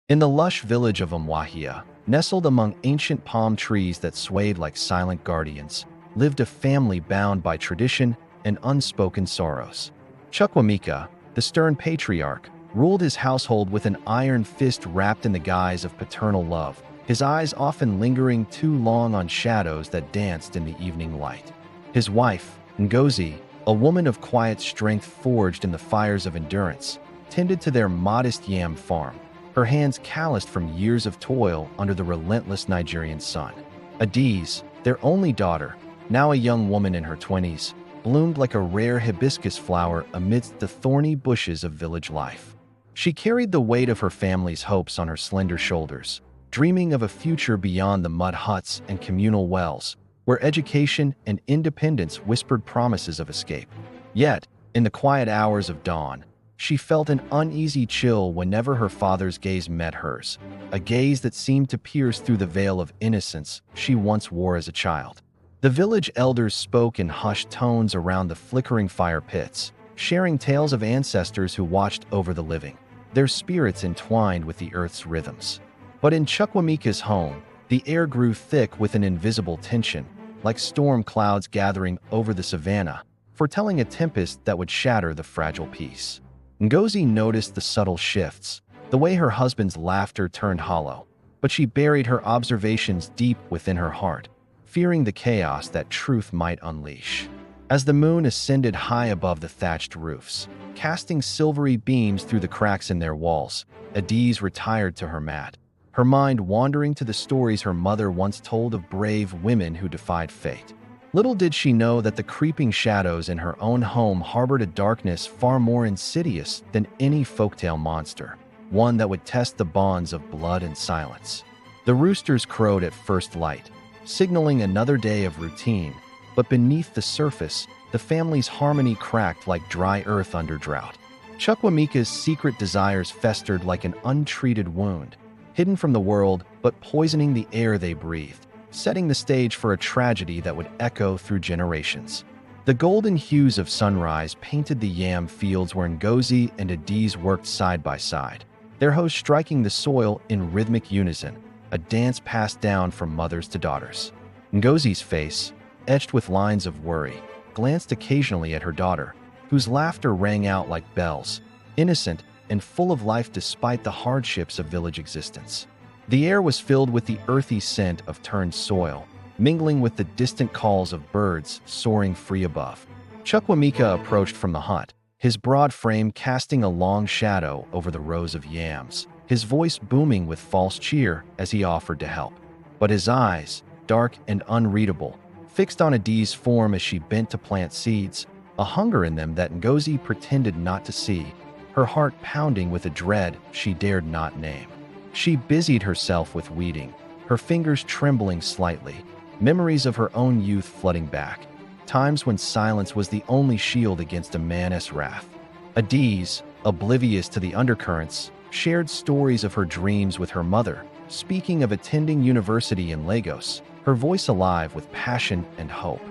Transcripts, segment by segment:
In the lush village of Umuahia, nestled among ancient palm trees that swayed like silent guardians, lived a family bound by tradition and unspoken sorrows. Chukwuemeka, the stern patriarch, ruled his household with an iron fist wrapped in the guise of paternal love, his eyes often lingering too long on shadows that danced in the evening light. His wife, Ngozi, a woman of quiet strength forged in the fires of endurance, tended to their modest yam farm, her hands calloused from years of toil under the relentless Nigerian sun. Adaeze, their only daughter, now a young woman in her 20s, bloomed like a rare hibiscus flower amidst the thorny bushes of village life. She carried the weight of her family's hopes on her slender shoulders, dreaming of a future beyond the mud huts and communal wells, where education and independence whispered promises of escape. Yet, in the quiet hours of dawn, she felt an uneasy chill whenever her father's gaze met hers, a gaze that seemed to pierce through the veil of innocence she once wore as a child. The village elders spoke in hushed tones around the flickering fire pits, sharing tales of ancestors who watched over the living, their spirits entwined with the earth's rhythms. But in Chukwuemeka's home, the air grew thick with an invisible tension, like storm clouds gathering over the savannah, foretelling a tempest that would shatter the fragile peace. Ngozi noticed the subtle shifts, the way her husband's laughter turned hollow, but she buried her observations deep within her heart, fearing the chaos that truth might unleash. As the moon ascended high above the thatched roofs, casting silvery beams through the cracks in their walls, Adaeze retired to her mat, her mind wandering to the stories her mother once told of brave women who defied fate. Little did she know that the creeping shadows in her own home harbored a darkness far more insidious than any folktale monster, one that would test the bonds of blood and silence. The roosters crowed at first light, signaling another day of routine, but beneath the surface, the family's harmony cracked like dry earth under drought. Chukwuemeka's secret desires festered like an untreated wound, hidden from the world but poisoning the air they breathed, setting the stage for a tragedy that would echo through generations. The golden hues of sunrise painted the yam fields where Ngozi and Adaeze worked side by side, their host striking the soil in rhythmic unison, a dance passed down from mothers to daughters. Ngozi's face, etched with lines of worry, glanced occasionally at her daughter, whose laughter rang out like bells, innocent and full of life despite the hardships of village existence. The air was filled with the earthy scent of turned soil, mingling with the distant calls of birds soaring free above. Chukwuemeka approached from the hut, his broad frame casting a long shadow over the rows of yams, his voice booming with false cheer as he offered to help. But his eyes, dark and unreadable, fixed on Adaeze's form as she bent to plant seeds, a hunger in them that Ngozi pretended not to see, her heart pounding with a dread she dared not name. She busied herself with weeding, her fingers trembling slightly, memories of her own youth flooding back, times when silence was the only shield against a man's wrath. Adaeze, oblivious to the undercurrents, shared stories of her dreams with her mother, speaking of attending university in Lagos, her voice alive with passion and hope.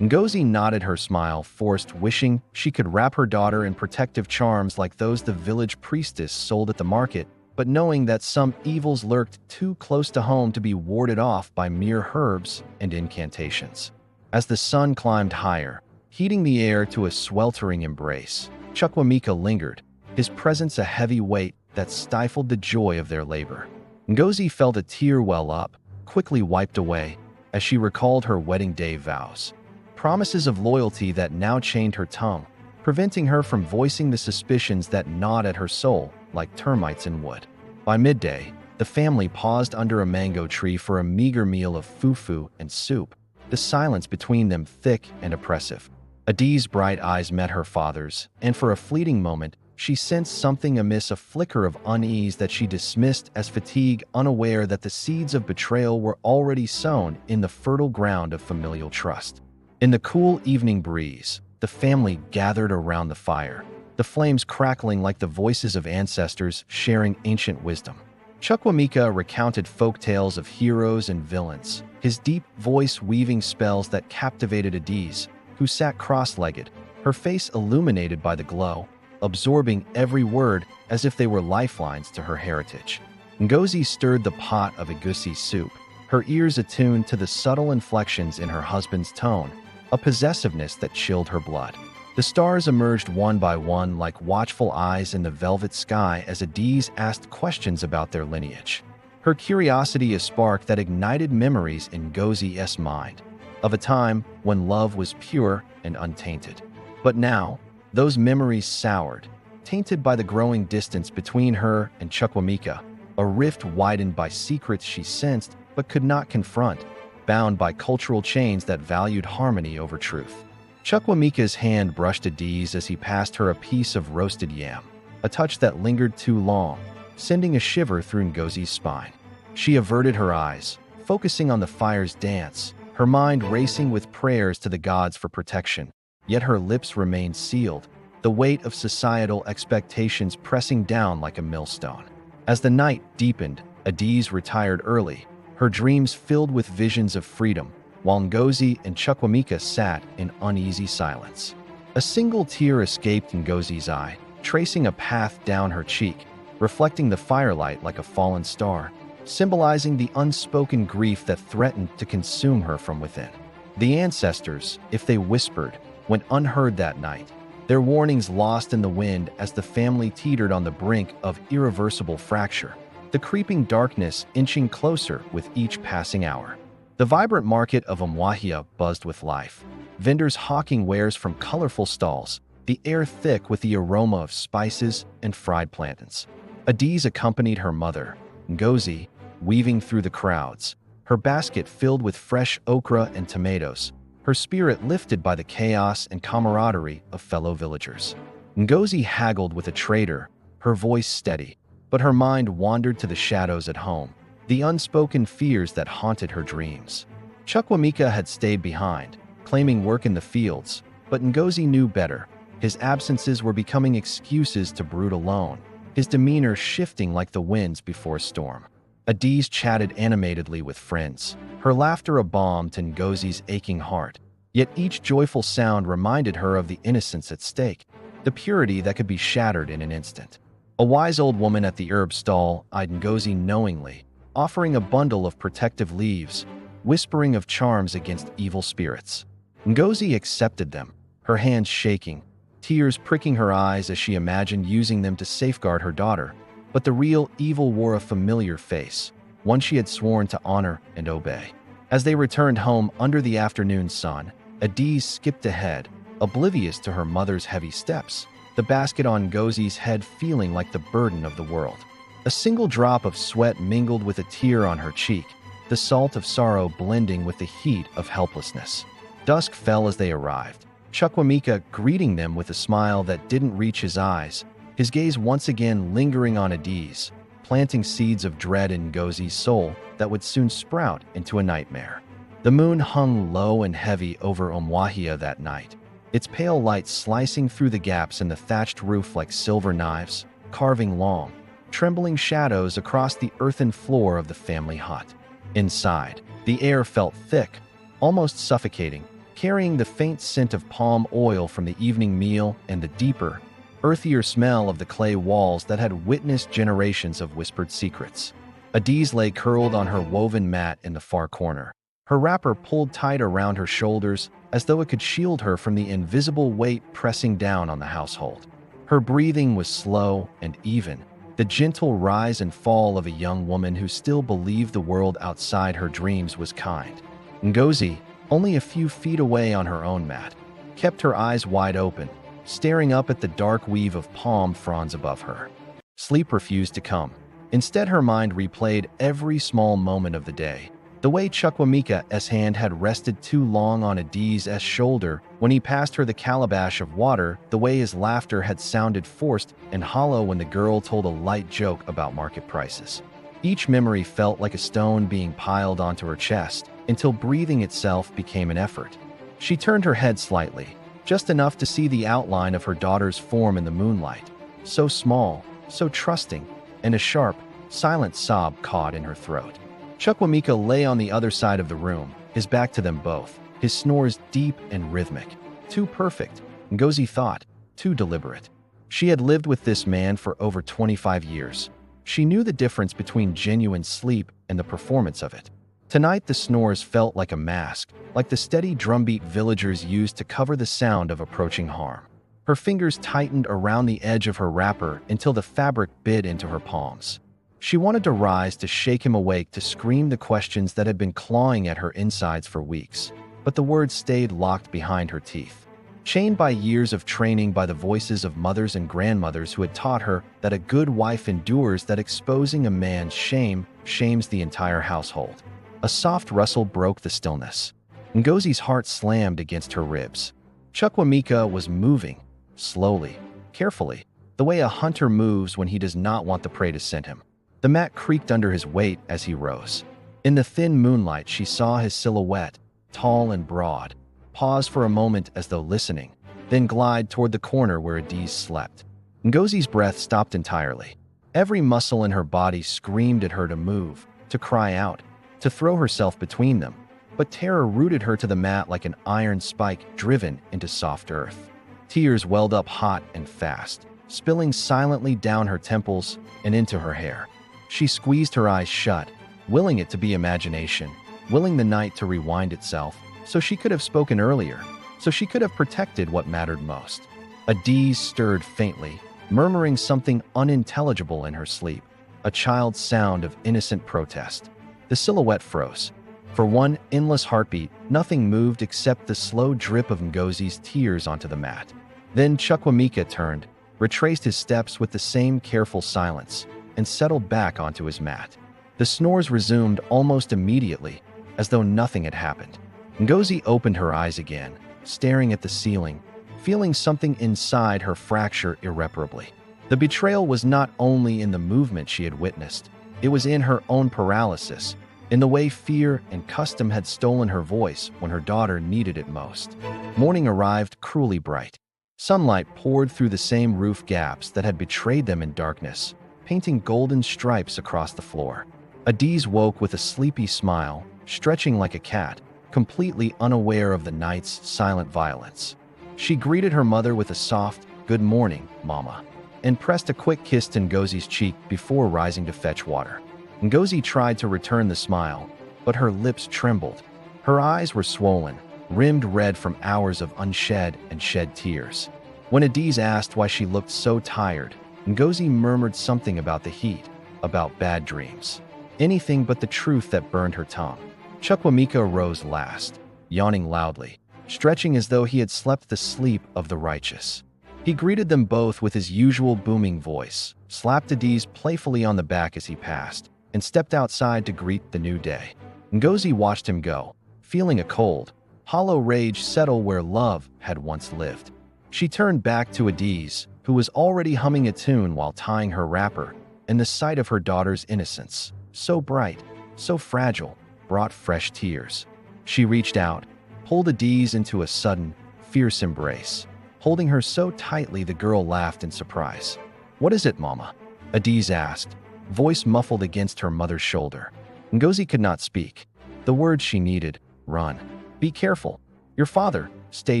Ngozi nodded her smile, forced, wishing she could wrap her daughter in protective charms like those the village priestess sold at the market, but knowing that some evils lurked too close to home to be warded off by mere herbs and incantations. As the sun climbed higher, heating the air to a sweltering embrace, Chukwuemeka lingered, his presence a heavy weight that stifled the joy of their labor. Ngozi felt a tear well up, quickly wiped away, as she recalled her wedding day vows. Promises of loyalty that now chained her tongue, preventing her from voicing the suspicions that gnawed at her soul like termites in wood. By midday, the family paused under a mango tree for a meager meal of fufu and soup, the silence between them thick and oppressive. Adaeze's bright eyes met her father's, and for a fleeting moment, she sensed something amiss, a flicker of unease that she dismissed as fatigue, unaware that the seeds of betrayal were already sown in the fertile ground of familial trust. In the cool evening breeze, the family gathered around the fire, the flames crackling like the voices of ancestors sharing ancient wisdom. Chukwuemeka recounted folk tales of heroes and villains, his deep voice weaving spells that captivated Adaeze, who sat cross-legged, her face illuminated by the glow, absorbing every word as if they were lifelines to her heritage. Ngozi stirred the pot of egusi soup, her ears attuned to the subtle inflections in her husband's tone, a possessiveness that chilled her blood. The stars emerged one by one like watchful eyes in the velvet sky as Adaeze asked questions about their lineage. Her curiosity a spark that ignited memories in Ngozi's mind, of a time when love was pure and untainted. But now, those memories soured, tainted by the growing distance between her and Chukwuemeka, a rift widened by secrets she sensed but could not confront, bound by cultural chains that valued harmony over truth. Chukwuemeka's hand brushed Adaeze as he passed her a piece of roasted yam, a touch that lingered too long, sending a shiver through Ngozi's spine. She averted her eyes, focusing on the fire's dance, her mind racing with prayers to the gods for protection, yet her lips remained sealed, the weight of societal expectations pressing down like a millstone. As the night deepened, Adaeze retired early, her dreams filled with visions of freedom, while Ngozi and Chukwuemeka sat in uneasy silence. A single tear escaped Ngozi's eye, tracing a path down her cheek, reflecting the firelight like a fallen star, symbolizing the unspoken grief that threatened to consume her from within. The ancestors, if they whispered, went unheard that night, their warnings lost in the wind as the family teetered on the brink of irreversible fracture, the creeping darkness inching closer with each passing hour. The vibrant market of Umuahia buzzed with life, vendors hawking wares from colorful stalls, the air thick with the aroma of spices and fried plantains. Adaeze accompanied her mother, Ngozi, weaving through the crowds, her basket filled with fresh okra and tomatoes, her spirit lifted by the chaos and camaraderie of fellow villagers. Ngozi haggled with a trader, her voice steady, but her mind wandered to the shadows at home, the unspoken fears that haunted her dreams. Chukwuemeka had stayed behind, claiming work in the fields, but Ngozi knew better. His absences were becoming excuses to brood alone, his demeanor shifting like the winds before a storm. Adaeze chatted animatedly with friends, her laughter a balm to Ngozi's aching heart. Yet each joyful sound reminded her of the innocence at stake, the purity that could be shattered in an instant. A wise old woman at the herb stall eyed Ngozi knowingly, offering a bundle of protective leaves, whispering of charms against evil spirits. Ngozi accepted them, her hands shaking, tears pricking her eyes as she imagined using them to safeguard her daughter. But the real evil wore a familiar face, one she had sworn to honor and obey. As they returned home under the afternoon sun, Adaeze skipped ahead, oblivious to her mother's heavy steps, the basket on Ngozi's head feeling like the burden of the world. A single drop of sweat mingled with a tear on her cheek, the salt of sorrow blending with the heat of helplessness. Dusk fell as they arrived, Chukwuemeka greeting them with a smile that didn't reach his eyes, his gaze once again lingering on Adaeze, planting seeds of dread in Ngozi's soul that would soon sprout into a nightmare. The moon hung low and heavy over Umuahia that night, its pale light slicing through the gaps in the thatched roof like silver knives, carving long, trembling shadows across the earthen floor of the family hut. Inside, the air felt thick, almost suffocating, carrying the faint scent of palm oil from the evening meal and the deeper, earthier smell of the clay walls that had witnessed generations of whispered secrets. Adaeze lay curled on her woven mat in the far corner, her wrapper pulled tight around her shoulders as though it could shield her from the invisible weight pressing down on the household. Her breathing was slow and even, the gentle rise and fall of a young woman who still believed the world outside her dreams was kind. Ngozi, only a few feet away on her own mat, kept her eyes wide open, staring up at the dark weave of palm fronds above her. Sleep refused to come. Instead, her mind replayed every small moment of the day, the way Chukwuemeka's hand had rested too long on Adaeze's shoulder when he passed her the calabash of water, the way his laughter had sounded forced and hollow when the girl told a light joke about market prices. Each memory felt like a stone being piled onto her chest, until breathing itself became an effort. She turned her head slightly, just enough to see the outline of her daughter's form in the moonlight, so small, so trusting, and a sharp, silent sob caught in her throat. Chukwuemeka lay on the other side of the room, his back to them both, his snores deep and rhythmic. Too perfect, Ngozi thought, too deliberate. She had lived with this man for over 25 years, She knew the difference between genuine sleep and the performance of it. Tonight the snores felt like a mask, like the steady drumbeat villagers used to cover the sound of approaching harm. Her fingers tightened around the edge of her wrapper until the fabric bit into her palms. She wanted to rise, to shake him awake, to scream the questions that had been clawing at her insides for weeks, but the words stayed locked behind her teeth. Chained by years of training, by the voices of mothers and grandmothers who had taught her that a good wife endures, that exposing a man's shame shames the entire household. A soft rustle broke the stillness. Ngozi's heart slammed against her ribs. Chukwuemeka was moving, slowly, carefully, the way a hunter moves when he does not want the prey to scent him. The mat creaked under his weight as he rose. In the thin moonlight, she saw his silhouette, tall and broad, pause for a moment as though listening, then glide toward the corner where Adaeze slept. Ngozi's breath stopped entirely. Every muscle in her body screamed at her to move, to cry out, to throw herself between them, but terror rooted her to the mat like an iron spike driven into soft earth. Tears welled up hot and fast, spilling silently down her temples and into her hair. She squeezed her eyes shut, willing it to be imagination, willing the night to rewind itself, so she could have spoken earlier, so she could have protected what mattered most. Adaeze stirred faintly, murmuring something unintelligible in her sleep, a child's sound of innocent protest. The silhouette froze. For one endless heartbeat, nothing moved except the slow drip of Ngozi's tears onto the mat. Then Chukwuemeka turned, retraced his steps with the same careful silence, and settled back onto his mat. The snores resumed almost immediately, as though nothing had happened. Ngozi opened her eyes again, staring at the ceiling, feeling something inside her fracture irreparably. The betrayal was not only in the movement she had witnessed, it was in her own paralysis, in the way fear and custom had stolen her voice when her daughter needed it most. Morning arrived cruelly bright. Sunlight poured through the same roof gaps that had betrayed them in darkness, painting golden stripes across the floor. Adaeze woke with a sleepy smile, stretching like a cat, completely unaware of the night's silent violence. She greeted her mother with a soft, "Good morning, Mama," and pressed a quick kiss to Ngozi's cheek before rising to fetch water. Ngozi tried to return the smile, but her lips trembled. Her eyes were swollen, rimmed red from hours of unshed and shed tears. When Adaeze asked why she looked so tired, Ngozi murmured something about the heat, about bad dreams. Anything but the truth that burned her tongue. Chukwuemeka rose last, yawning loudly, stretching as though he had slept the sleep of the righteous. He greeted them both with his usual booming voice, slapped Adaeze playfully on the back as he passed, and stepped outside to greet the new day. Ngozi watched him go, feeling a cold, hollow rage settle where love had once lived. She turned back to Adaeze, who was already humming a tune while tying her wrapper, and the sight of her daughter's innocence, so bright, so fragile, brought fresh tears. She reached out, pulled Adaeze into a sudden, fierce embrace. Holding her so tightly, the girl laughed in surprise. "What is it, Mama?" Adaeze asked, voice muffled against her mother's shoulder. Ngozi could not speak. The words she needed: run, be careful, your father, stay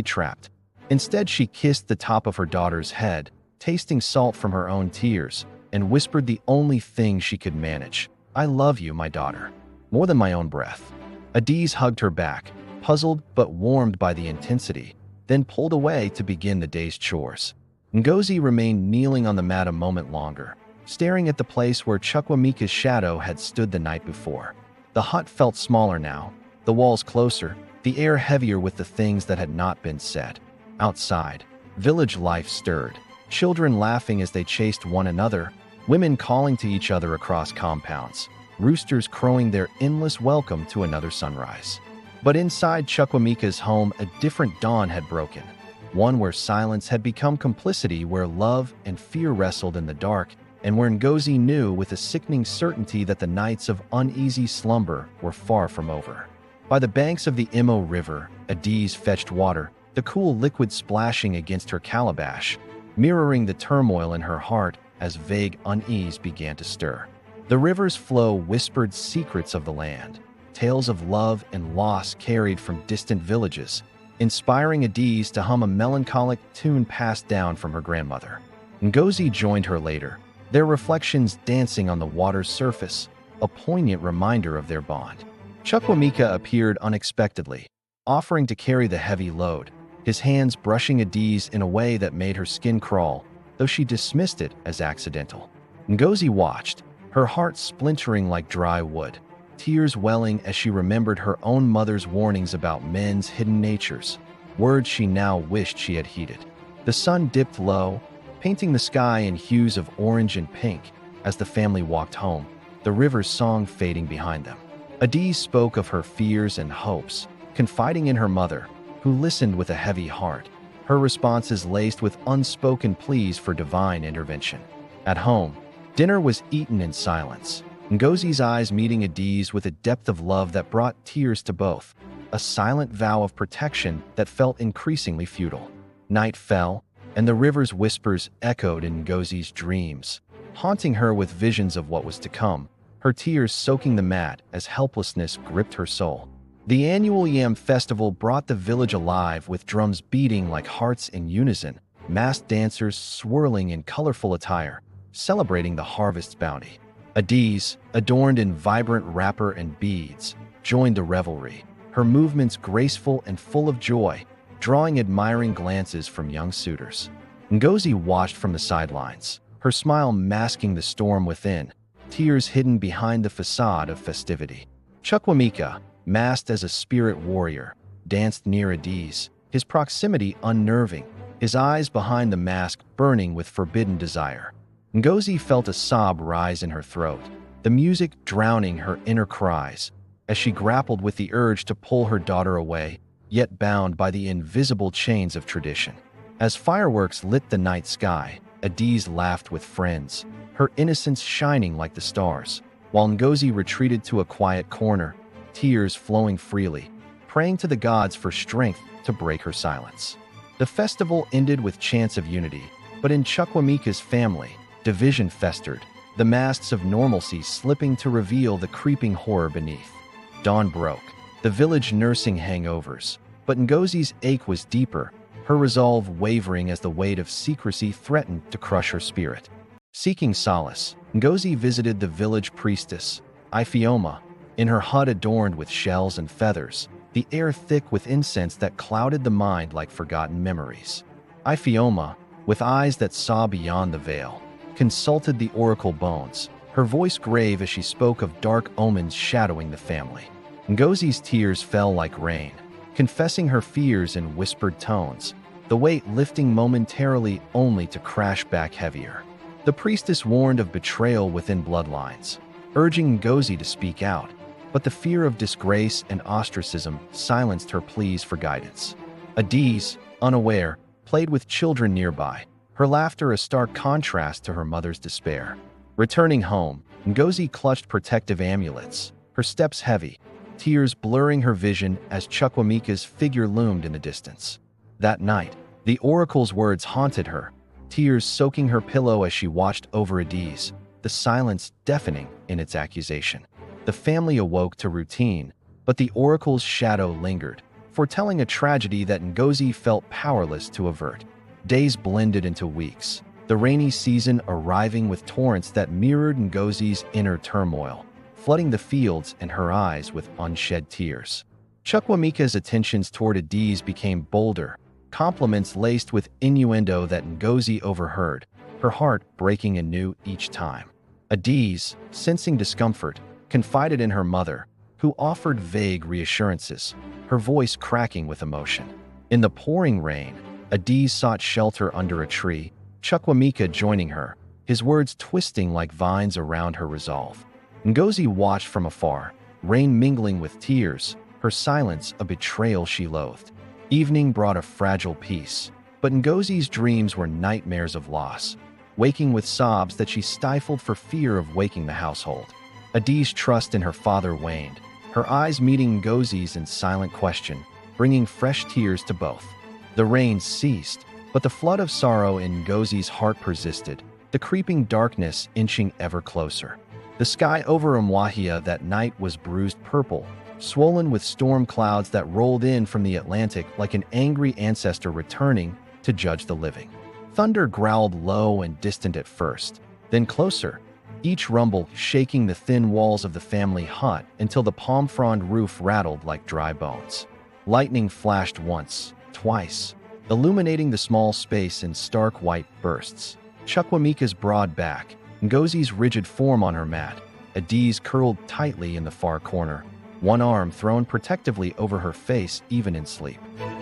trapped. Instead, she kissed the top of her daughter's head, tasting salt from her own tears, and whispered the only thing she could manage: "I love you, my daughter, more than my own breath." Adaeze hugged her back, puzzled but warmed by the intensity, then pulled away to begin the day's chores. Ngozi remained kneeling on the mat a moment longer, staring at the place where Chukwuemeka's shadow had stood the night before. The hut felt smaller now, the walls closer, the air heavier with the things that had not been said. Outside, village life stirred, children laughing as they chased one another, women calling to each other across compounds, roosters crowing their endless welcome to another sunrise. But inside Chukwuemeka's home, a different dawn had broken, one where silence had become complicity, where love and fear wrestled in the dark, and where Ngozi knew with a sickening certainty that the nights of uneasy slumber were far from over. By the banks of the Imo River, Adaeze fetched water, the cool liquid splashing against her calabash, mirroring the turmoil in her heart as vague unease began to stir. The river's flow whispered secrets of the land, tales of love and loss carried from distant villages, inspiring Adaeze to hum a melancholic tune passed down from her grandmother. Ngozi joined her later, their reflections dancing on the water's surface, a poignant reminder of their bond. Chukwuemeka appeared unexpectedly, offering to carry the heavy load, his hands brushing Adaeze in a way that made her skin crawl, though she dismissed it as accidental. Ngozi watched, her heart splintering like dry wood, tears welling as she remembered her own mother's warnings about men's hidden natures, words she now wished she had heeded. The sun dipped low, painting the sky in hues of orange and pink as the family walked home, the river's song fading behind them. Adaeze spoke of her fears and hopes, confiding in her mother, who listened with a heavy heart, her responses laced with unspoken pleas for divine intervention. At home, dinner was eaten in silence, Ngozi's eyes meeting Adaeze with a depth of love that brought tears to both, a silent vow of protection that felt increasingly futile. Night fell, and the river's whispers echoed in Ngozi's dreams, haunting her with visions of what was to come, her tears soaking the mat as helplessness gripped her soul. The annual Yam festival brought the village alive with drums beating like hearts in unison, masked dancers swirling in colorful attire, celebrating the harvest's bounty. Adaeze, adorned in vibrant wrapper and beads, joined the revelry, her movements graceful and full of joy, drawing admiring glances from young suitors. Ngozi watched from the sidelines, her smile masking the storm within, tears hidden behind the facade of festivity. Chukwuemeka, masked as a spirit warrior, danced near Adaeze, his proximity unnerving, his eyes behind the mask burning with forbidden desire. Ngozi felt a sob rise in her throat, the music drowning her inner cries, as she grappled with the urge to pull her daughter away, yet bound by the invisible chains of tradition. As fireworks lit the night sky, Adaeze laughed with friends, her innocence shining like the stars, while Ngozi retreated to a quiet corner, tears flowing freely, praying to the gods for strength to break her silence. The festival ended with chants of unity, but in Chukwuemeka's family, division festered, the masks of normalcy slipping to reveal the creeping horror beneath. Dawn broke, the village nursing hangovers, but Ngozi's ache was deeper, her resolve wavering as the weight of secrecy threatened to crush her spirit. Seeking solace, Ngozi visited the village priestess, Ifeoma, in her hut adorned with shells and feathers, the air thick with incense that clouded the mind like forgotten memories. Ifeoma, with eyes that saw beyond the veil, consulted the oracle bones, her voice grave as she spoke of dark omens shadowing the family. Ngozi's tears fell like rain, confessing her fears in whispered tones, the weight lifting momentarily only to crash back heavier. The priestess warned of betrayal within bloodlines, urging Ngozi to speak out, but the fear of disgrace and ostracism silenced her pleas for guidance. Adaeze, unaware, played with children nearby, her laughter a stark contrast to her mother's despair. Returning home, Ngozi clutched protective amulets, her steps heavy, tears blurring her vision as Chukwuemeka's figure loomed in the distance. That night, the oracle's words haunted her, tears soaking her pillow as she watched over Adaeze, the silence deafening in its accusation. The family awoke to routine, but the oracle's shadow lingered, foretelling a tragedy that Ngozi felt powerless to avert. Days blended into weeks, the rainy season arriving with torrents that mirrored Ngozi's inner turmoil, flooding the fields and her eyes with unshed tears. Chukwuemeka's attentions toward Adaeze became bolder, compliments laced with innuendo that Ngozi overheard, her heart breaking anew each time. Adaeze, sensing discomfort, confided in her mother, who offered vague reassurances, her voice cracking with emotion. In the pouring rain, Adaeze sought shelter under a tree, Chukwuemeka joining her, his words twisting like vines around her resolve. Ngozi watched from afar, rain mingling with tears, her silence a betrayal she loathed. Evening brought a fragile peace, but Ngozi's dreams were nightmares of loss, waking with sobs that she stifled for fear of waking the household. Adaeze's trust in her father waned, her eyes meeting Ngozi's in silent question, bringing fresh tears to both. The rain ceased, but the flood of sorrow in Ngozi's heart persisted, the creeping darkness inching ever closer. The sky over Umuahia that night was bruised purple, swollen with storm clouds that rolled in from the Atlantic like an angry ancestor returning to judge the living. Thunder growled low and distant at first, Then closer, each rumble shaking the thin walls of the family hut until the palm frond roof rattled like dry bones. Lightning flashed once, twice, illuminating the small space in stark white bursts. Chukwuemeka's broad back, Ngozi's rigid form on her mat, Adaeze curled tightly in the far corner, one arm thrown protectively over her face even in sleep.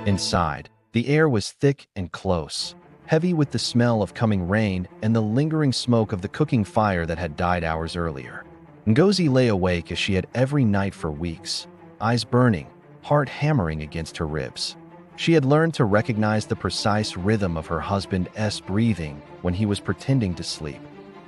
Inside, the air was thick and close, heavy with the smell of coming rain and the lingering smoke of the cooking fire that had died hours earlier. Ngozi lay awake as she had every night for weeks, eyes burning, heart hammering against her ribs. She had learned to recognize the precise rhythm of her husband's breathing when he was pretending to sleep.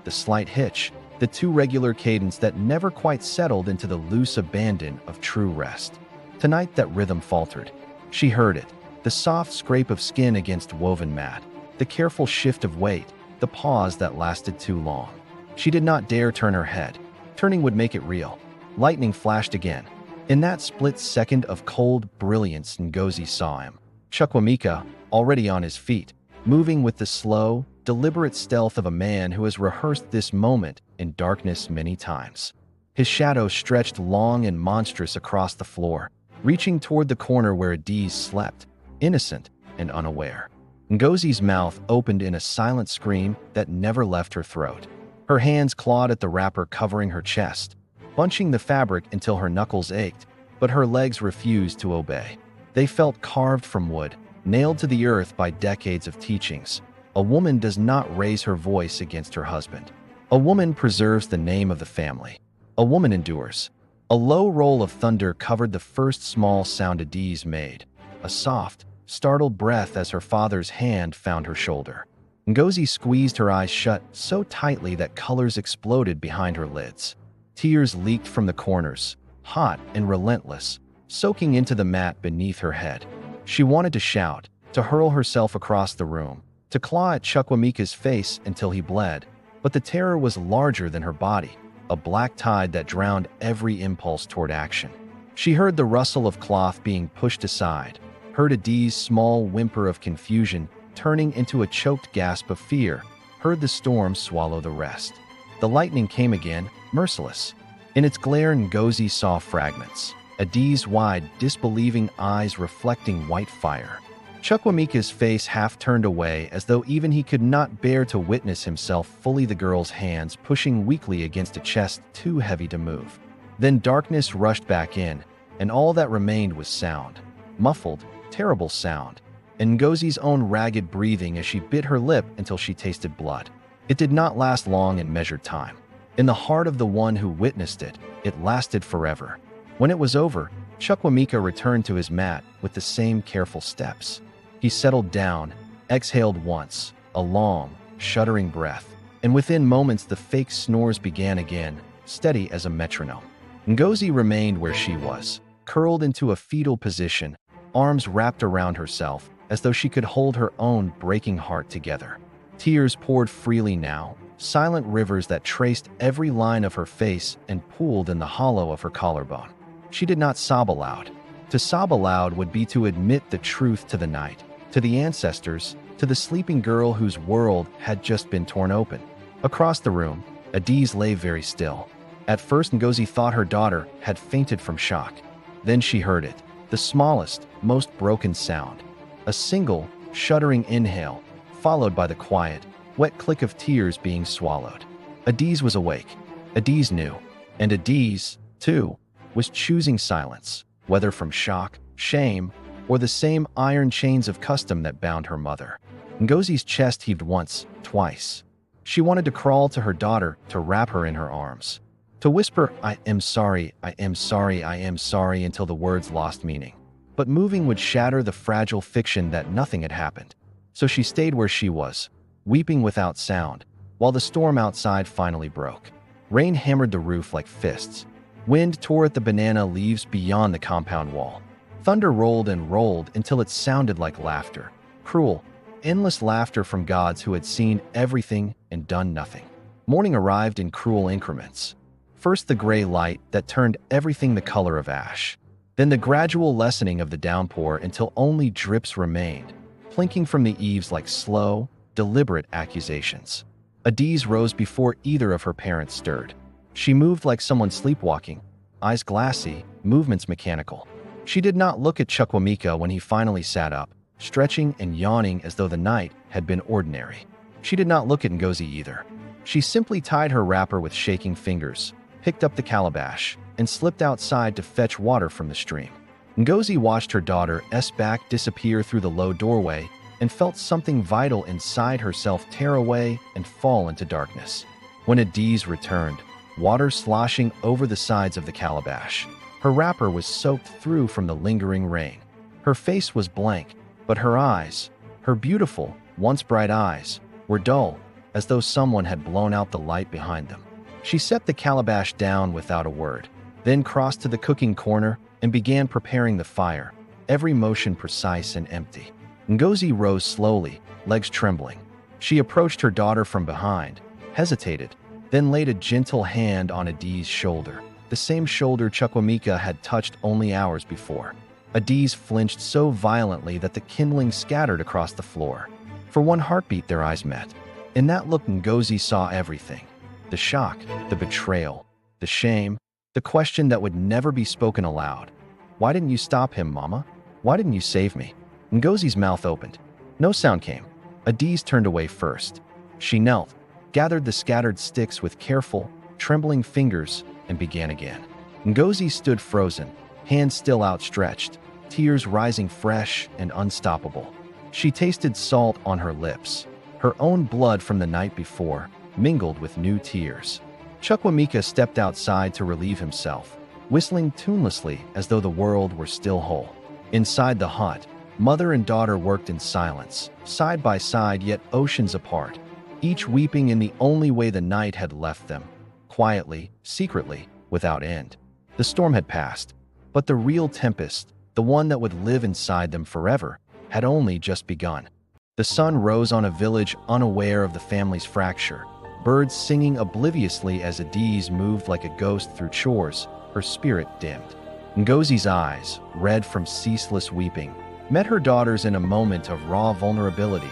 The slight hitch, the too regular cadence that never quite settled into the loose abandon of true rest. Tonight that rhythm faltered. She heard it, the soft scrape of skin against woven mat, the careful shift of weight, the pause that lasted too long. She did not dare turn her head. Turning would make it real. Lightning flashed again. In that split second of cold brilliance, Ngozi saw him. Chukwuemeka, already on his feet, moving with the slow, deliberate stealth of a man who has rehearsed this moment in darkness many times. His shadow stretched long and monstrous across the floor, reaching toward the corner where Adaeze slept, innocent and unaware. Ngozi's mouth opened in a silent scream that never left her throat. Her hands clawed at the wrapper covering her chest, bunching the fabric until her knuckles ached, but her legs refused to obey. They felt carved from wood, nailed to the earth by decades of teachings. A woman does not raise her voice against her husband. A woman preserves the name of the family. A woman endures. A low roll of thunder covered the first small sound Adaeze made, a soft, startled breath as her father's hand found her shoulder. Ngozi squeezed her eyes shut so tightly that colors exploded behind her lids. Tears leaked from the corners, hot and relentless, soaking into the mat beneath her head. She wanted to shout, to hurl herself across the room, to claw at Chukwuemeka's face until he bled, but the terror was larger than her body, a black tide that drowned every impulse toward action. She heard the rustle of cloth being pushed aside, heard Adaeze's small whimper of confusion turning into a choked gasp of fear, heard the storm swallow the rest. The lightning came again, merciless. In its glare, Ngozi saw fragments, Adaeze's wide, disbelieving eyes reflecting white fire. Chukwuemeka's face half turned away as though even he could not bear to witness himself fully, the girl's hands pushing weakly against a chest too heavy to move. Then darkness rushed back in, and all that remained was sound. Muffled, terrible sound, and Ngozi's own ragged breathing as she bit her lip until she tasted blood. It did not last long in measured time. In the heart of the one who witnessed it, it lasted forever. When it was over, Chukwuemeka returned to his mat with the same careful steps. He settled down, exhaled once, a long, shuddering breath, and within moments the fake snores began again, steady as a metronome. Ngozi remained where she was, curled into a fetal position, arms wrapped around herself, as though she could hold her own breaking heart together. Tears poured freely now, silent rivers that traced every line of her face and pooled in the hollow of her collarbone. She did not sob aloud. To sob aloud would be to admit the truth to the night, to the ancestors, to the sleeping girl whose world had just been torn open. Across the room, Adaeze lay very still. At first, Ngozi thought her daughter had fainted from shock. Then she heard it, the smallest, most broken sound. A single, shuddering inhale, followed by the quiet, wet click of tears being swallowed. Adaeze was awake. Adaeze knew. And Adaeze, too, was choosing silence, whether from shock, shame, or the same iron chains of custom that bound her mother. Ngozi's chest heaved once, twice. She wanted to crawl to her daughter, to wrap her in her arms, to whisper, "I am sorry, I am sorry, I am sorry," until the words lost meaning. But moving would shatter the fragile fiction that nothing had happened. So she stayed where she was, weeping without sound, while the storm outside finally broke. Rain hammered the roof like fists. Wind tore at the banana leaves beyond the compound wall. Thunder rolled and rolled until it sounded like laughter. Cruel, endless laughter from gods who had seen everything and done nothing. Morning arrived in cruel increments. First the gray light that turned everything the color of ash. Then the gradual lessening of the downpour until only drips remained, plinking from the eaves like slow, deliberate accusations. Adaeze rose before either of her parents stirred. She moved like someone sleepwalking, eyes glassy, movements mechanical. She did not look at Chukwuemeka when he finally sat up, stretching and yawning as though the night had been ordinary. She did not look at Ngozi either. She simply tied her wrapper with shaking fingers, picked up the calabash, and slipped outside to fetch water from the stream. Ngozi watched her daughter's back disappear through the low doorway and felt something vital inside herself tear away and fall into darkness. When Adaeze returned, water sloshing over the sides of the calabash, her wrapper was soaked through from the lingering rain. Her face was blank, but her eyes, her beautiful, once bright eyes, were dull, as though someone had blown out the light behind them. She set the calabash down without a word, then crossed to the cooking corner and began preparing the fire, every motion precise and empty. Ngozi rose slowly, legs trembling. She approached her daughter from behind, hesitated, then laid a gentle hand on Adaeze's shoulder, the same shoulder Chukwuemeka had touched only hours before. Adaeze flinched so violently that the kindling scattered across the floor. For one heartbeat their eyes met. In that look Ngozi saw everything. The shock, the betrayal, the shame, the question that would never be spoken aloud. Why didn't you stop him, Mama? Why didn't you save me? Ngozi's mouth opened. No sound came. Adaeze turned away first. She knelt, gathered the scattered sticks with careful, trembling fingers, and began again. Ngozi stood frozen, hands still outstretched, tears rising fresh and unstoppable. She tasted salt on her lips. Her own blood from the night before mingled with new tears. Chukwuemeka stepped outside to relieve himself, whistling tunelessly as though the world were still whole. Inside the hut, mother and daughter worked in silence, side by side yet oceans apart, each weeping in the only way the night had left them, quietly, secretly, without end. The storm had passed, but the real tempest, the one that would live inside them forever, had only just begun. The sun rose on a village unaware of the family's fracture, birds singing obliviously as Adaeze moved like a ghost through chores, her spirit dimmed. Ngozi's eyes, red from ceaseless weeping, met her daughter's in a moment of raw vulnerability,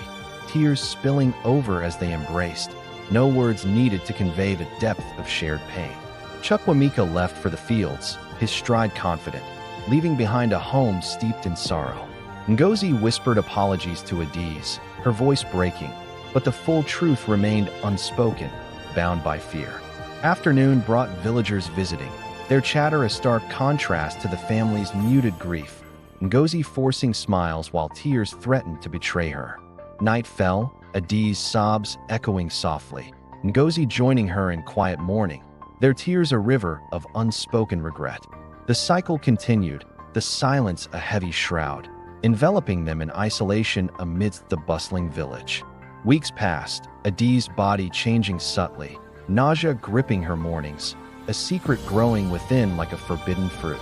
tears spilling over as they embraced, no words needed to convey the depth of shared pain. Chukwuemeka left for the fields, his stride confident, leaving behind a home steeped in sorrow. Ngozi whispered apologies to Adaeze, her voice breaking, but the full truth remained unspoken, bound by fear. Afternoon brought villagers visiting, their chatter a stark contrast to the family's muted grief, Ngozi forcing smiles while tears threatened to betray her. Night fell, Adaeze's sobs echoing softly, Ngozi joining her in quiet mourning, their tears a river of unspoken regret. The cycle continued, the silence a heavy shroud, enveloping them in isolation amidst the bustling village. Weeks passed, Adaeze's body changing subtly, nausea gripping her mornings, a secret growing within like a forbidden fruit.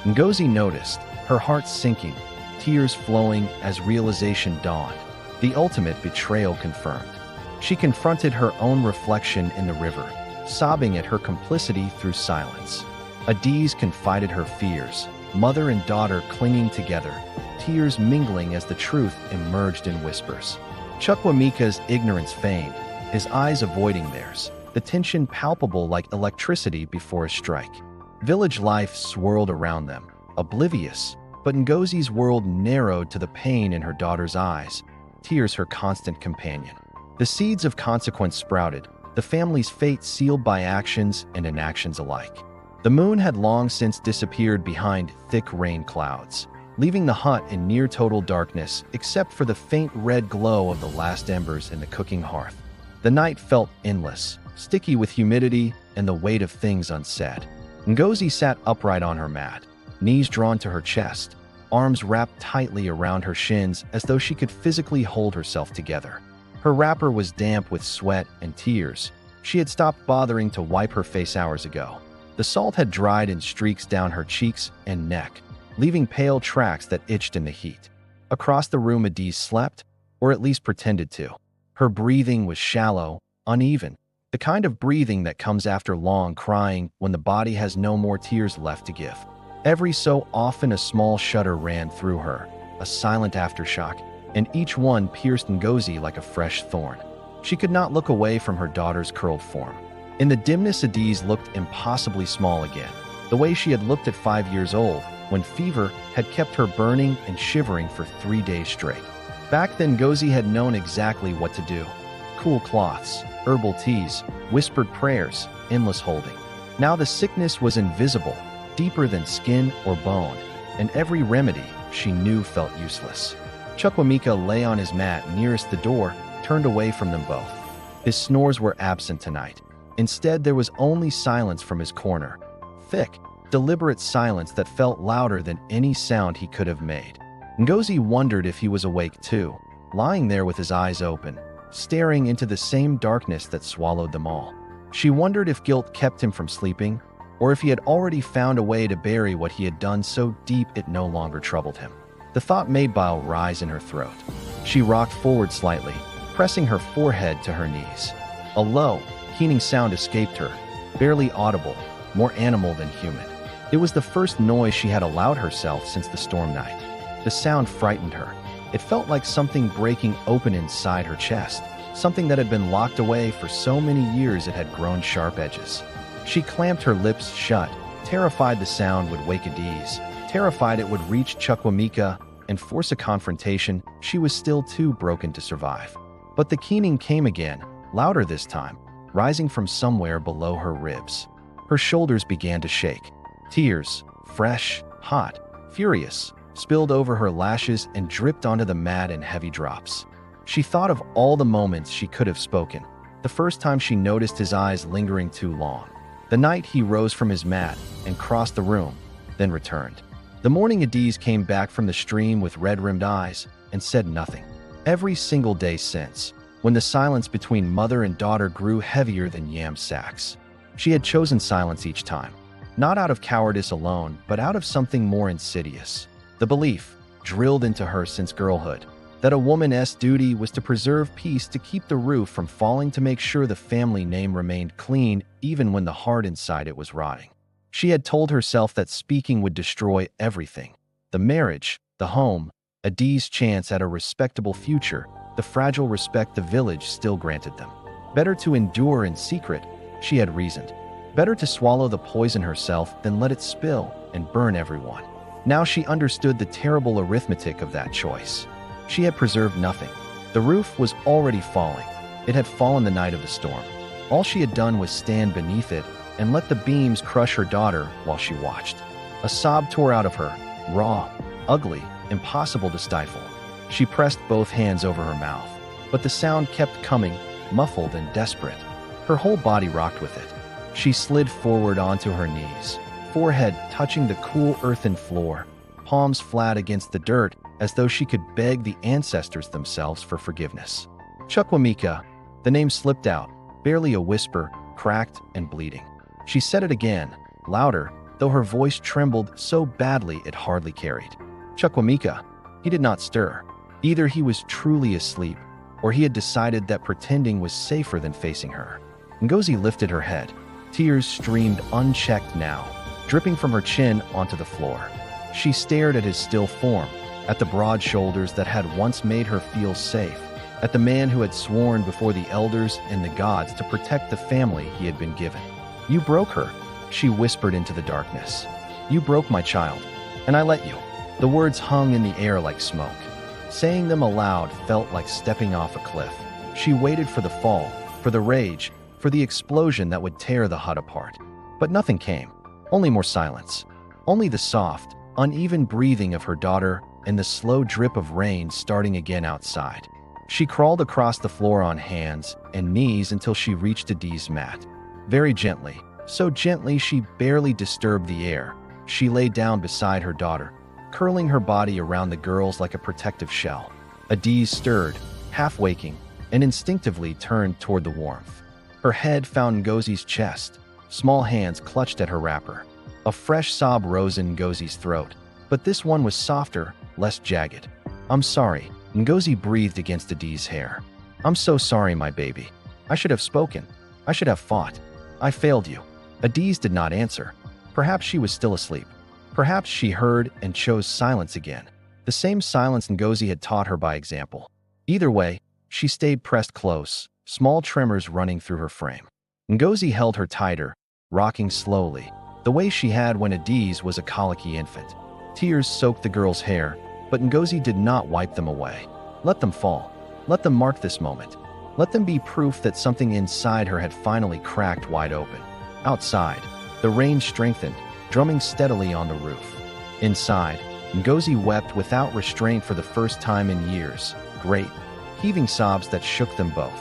Ngozi noticed, her heart sinking, tears flowing as realization dawned, the ultimate betrayal confirmed. She confronted her own reflection in the river, sobbing at her complicity through silence. Adaeze confided her fears, mother and daughter clinging together, tears mingling as the truth emerged in whispers. Chukwuemeka's ignorance feigned, his eyes avoiding theirs, the tension palpable like electricity before a strike. Village life swirled around them, oblivious, but Ngozi's world narrowed to the pain in her daughter's eyes, tears her constant companion. The seeds of consequence sprouted, the family's fate sealed by actions and inactions alike. The moon had long since disappeared behind thick rain clouds, leaving the hut in near total darkness except for the faint red glow of the last embers in the cooking hearth. The night felt endless, sticky with humidity and the weight of things unsaid. Ngozi sat upright on her mat, knees drawn to her chest, arms wrapped tightly around her shins as though she could physically hold herself together. Her wrapper was damp with sweat and tears. She had stopped bothering to wipe her face hours ago. The salt had dried in streaks down her cheeks and neck, leaving pale tracks that itched in the heat. Across the room Adaeze slept, or at least pretended to. Her breathing was shallow, uneven, the kind of breathing that comes after long crying when the body has no more tears left to give. Every so often a small shudder ran through her, a silent aftershock, and each one pierced Ngozi like a fresh thorn. She could not look away from her daughter's curled form. In the dimness, Adaeze looked impossibly small again, the way she had looked at 5 years old, when fever had kept her burning and shivering for 3 days straight. Back then, Ngozi had known exactly what to do. Cool cloths, herbal teas, whispered prayers, endless holding. Now the sickness was invisible, deeper than skin or bone, and every remedy she knew felt useless. Chukwuemeka lay on his mat nearest the door, turned away from them both. His snores were absent tonight. Instead, there was only silence from his corner. Thick, deliberate silence that felt louder than any sound he could have made. Ngozi wondered if he was awake too, lying there with his eyes open, staring into the same darkness that swallowed them all. She wondered if guilt kept him from sleeping, or if he had already found a way to bury what he had done so deep it no longer troubled him. The thought made bile rise in her throat. She rocked forward slightly, pressing her forehead to her knees. A low, keening sound escaped her, barely audible, more animal than human. It was the first noise she had allowed herself since the storm night. The sound frightened her. It felt like something breaking open inside her chest, something that had been locked away for so many years it had grown sharp edges. She clamped her lips shut, terrified the sound would wake Adaeze, terrified it would reach Chukwuemeka and force a confrontation she was still too broken to survive. But the keening came again, louder this time, rising from somewhere below her ribs. Her shoulders began to shake. Tears, fresh, hot, furious, spilled over her lashes and dripped onto the mat in heavy drops. She thought of all the moments she could have spoken. The first time she noticed his eyes lingering too long. The night he rose from his mat and crossed the room, then returned. The morning Adaeze came back from the stream with red-rimmed eyes and said nothing. Every single day since, when the silence between mother and daughter grew heavier than yam sacks. She had chosen silence each time, not out of cowardice alone, but out of something more insidious. The belief, drilled into her since girlhood, that a woman's duty was to preserve peace, to keep the roof from falling, to make sure the family name remained clean even when the heart inside it was rotting. She had told herself that speaking would destroy everything. The marriage, the home, Adaeze's chance at a respectable future, the fragile respect the village still granted them. Better to endure in secret, she had reasoned. Better to swallow the poison herself than let it spill and burn everyone. Now she understood the terrible arithmetic of that choice. She had preserved nothing. The roof was already falling. It had fallen the night of the storm. All she had done was stand beneath it and let the beams crush her daughter while she watched. A sob tore out of her, raw, ugly, impossible to stifle. She pressed both hands over her mouth, but the sound kept coming, muffled and desperate. Her whole body rocked with it. She slid forward onto her knees, forehead touching the cool earthen floor, palms flat against the dirt as though she could beg the ancestors themselves for forgiveness. Chukwuemeka, the name slipped out, barely a whisper, cracked and bleeding. She said it again, louder, though her voice trembled so badly it hardly carried. Chukwuemeka. He did not stir. Either he was truly asleep, or he had decided that pretending was safer than facing her. Ngozi lifted her head. Tears streamed unchecked now, dripping from her chin onto the floor. She stared at his still form, at the broad shoulders that had once made her feel safe, at the man who had sworn before the elders and the gods to protect the family he had been given. "You broke her," she whispered into the darkness. "You broke my child, and I let you." The words hung in the air like smoke. Saying them aloud felt like stepping off a cliff. She waited for the fall, for the rage, for the explosion that would tear the hut apart. But nothing came. Only more silence. Only the soft, uneven breathing of her daughter and the slow drip of rain starting again outside. She crawled across the floor on hands and knees until she reached Adaeze's mat. Very gently, so gently she barely disturbed the air, she lay down beside her daughter, curling her body around the girls like a protective shell. Adaeze stirred, half waking, and instinctively turned toward the warmth. Her head found Ngozi's chest. Small hands clutched at her wrapper. A fresh sob rose in Ngozi's throat, but this one was softer, less jagged. "I'm sorry," Ngozi breathed against Adaeze's hair. "I'm so sorry, my baby. I should have spoken. I should have fought. I failed you." Adaeze did not answer. Perhaps she was still asleep. Perhaps she heard and chose silence again, the same silence Ngozi had taught her by example. Either way, she stayed pressed close, small tremors running through her frame. Ngozi held her tighter, rocking slowly, the way she had when Adaeze was a colicky infant. Tears soaked the girl's hair, but Ngozi did not wipe them away. Let them fall. Let them mark this moment. Let them be proof that something inside her had finally cracked wide open. Outside, the rain strengthened, drumming steadily on the roof. Inside, Ngozi wept without restraint for the first time in years, great, heaving sobs that shook them both.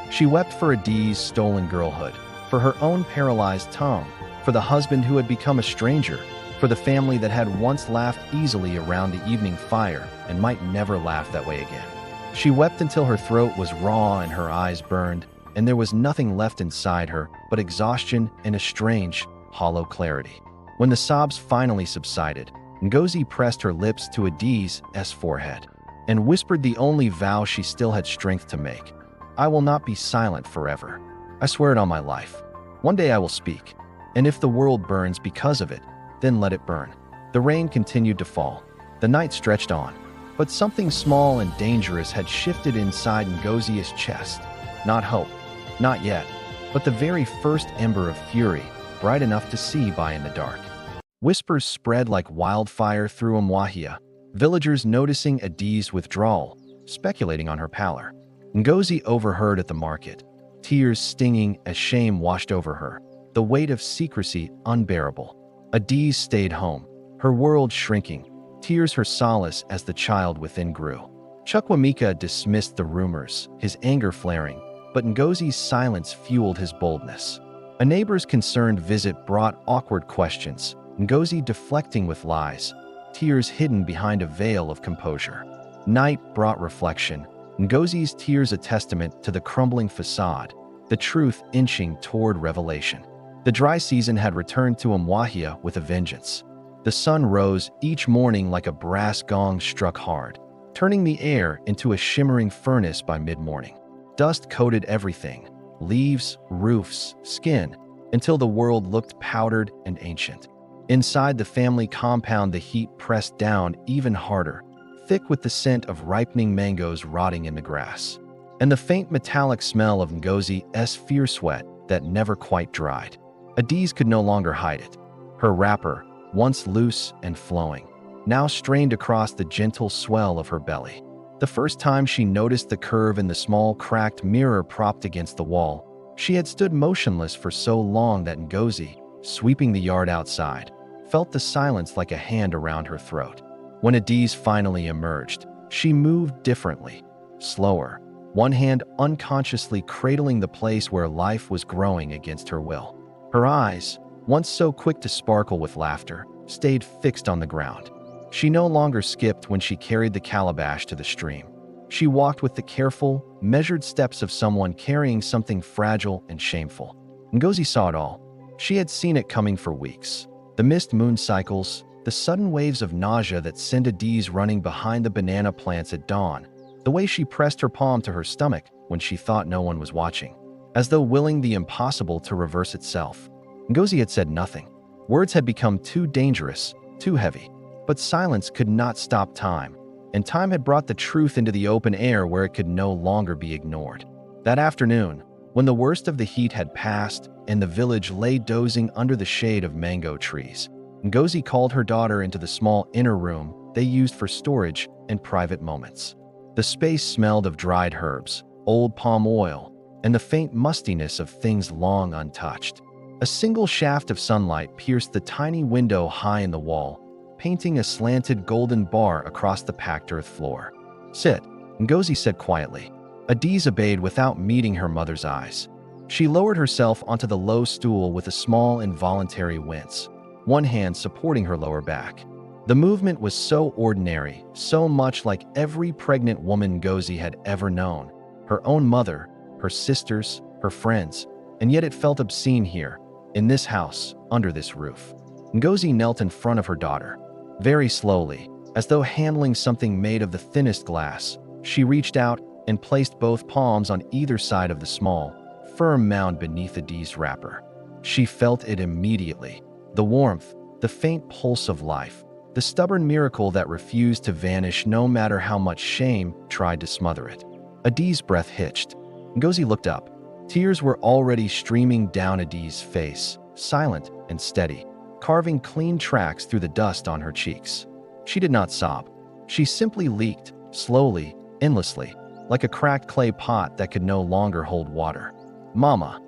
She wept for Adaeze's stolen girlhood, for her own paralyzed tongue, for the husband who had become a stranger, for the family that had once laughed easily around the evening fire and might never laugh that way again. She wept until her throat was raw and her eyes burned, and there was nothing left inside her but exhaustion and a strange, hollow clarity. When the sobs finally subsided, Ngozi pressed her lips to Adaeze's forehead and whispered the only vow she still had strength to make. I will not be silent forever. I swear it on my life. One day I will speak, and if the world burns because of it, then let it burn. The rain continued to fall. The night stretched on, but something small and dangerous had shifted inside Ngozi's chest. Not hope, not yet, but the very first ember of fury, bright enough to see by in the dark. Whispers spread like wildfire through Umuahia, villagers noticing Adaeze's withdrawal, speculating on her pallor. Ngozi overheard at the market, tears stinging as shame washed over her, the weight of secrecy unbearable. Adaeze stayed home, her world shrinking, tears her solace as the child within grew. Chukwuemeka dismissed the rumors, his anger flaring, but Ngozi's silence fueled his boldness. A neighbor's concerned visit brought awkward questions, Ngozi deflecting with lies, tears hidden behind a veil of composure. Night brought reflection, Ngozi's tears a testament to the crumbling facade, the truth inching toward revelation. The dry season had returned to Umuahia with a vengeance. The sun rose each morning like a brass gong struck hard, turning the air into a shimmering furnace by mid-morning. Dust coated everything, leaves, roofs, skin, until the world looked powdered and ancient. Inside the family compound, the heat pressed down even harder, thick with the scent of ripening mangoes rotting in the grass, and the faint metallic smell of Ngozi's fear sweat that never quite dried. Adaeze could no longer hide it. Her wrapper, once loose and flowing, now strained across the gentle swell of her belly. The first time she noticed the curve in the small cracked mirror propped against the wall, she had stood motionless for so long that Ngozi, sweeping the yard outside, felt the silence like a hand around her throat. When Adaeze finally emerged, she moved differently, slower, one hand unconsciously cradling the place where life was growing against her will. Her eyes, once so quick to sparkle with laughter, stayed fixed on the ground. She no longer skipped when she carried the calabash to the stream. She walked with the careful, measured steps of someone carrying something fragile and shameful. Ngozi saw it all. She had seen it coming for weeks. The missed moon cycles, the sudden waves of nausea that sent Adaeze running behind the banana plants at dawn, the way she pressed her palm to her stomach when she thought no one was watching, as though willing the impossible to reverse itself. Ngozi had said nothing. Words had become too dangerous, too heavy. But silence could not stop time, and time had brought the truth into the open air where it could no longer be ignored. That afternoon, when the worst of the heat had passed and the village lay dozing under the shade of mango trees, Ngozi called her daughter into the small inner room they used for storage and private moments. The space smelled of dried herbs, old palm oil, and the faint mustiness of things long untouched. A single shaft of sunlight pierced the tiny window high in the wall, painting a slanted golden bar across the packed earth floor. Sit, Ngozi said quietly. Adaeze obeyed without meeting her mother's eyes. She lowered herself onto the low stool with a small involuntary wince, one hand supporting her lower back. The movement was so ordinary, so much like every pregnant woman Ngozi had ever known, her own mother, her sisters, her friends, and yet it felt obscene here, in this house, under this roof. Ngozi knelt in front of her daughter. Very slowly, as though handling something made of the thinnest glass, she reached out and placed both palms on either side of the small, firm mound beneath Adaeze's wrapper. She felt it immediately. The warmth, the faint pulse of life, the stubborn miracle that refused to vanish no matter how much shame tried to smother it. Adaeze's breath hitched. Ngozi looked up. Tears were already streaming down Adaeze's face, silent and steady, carving clean tracks through the dust on her cheeks. She did not sob. She simply leaked, slowly, endlessly, like a cracked clay pot that could no longer hold water. "Mama."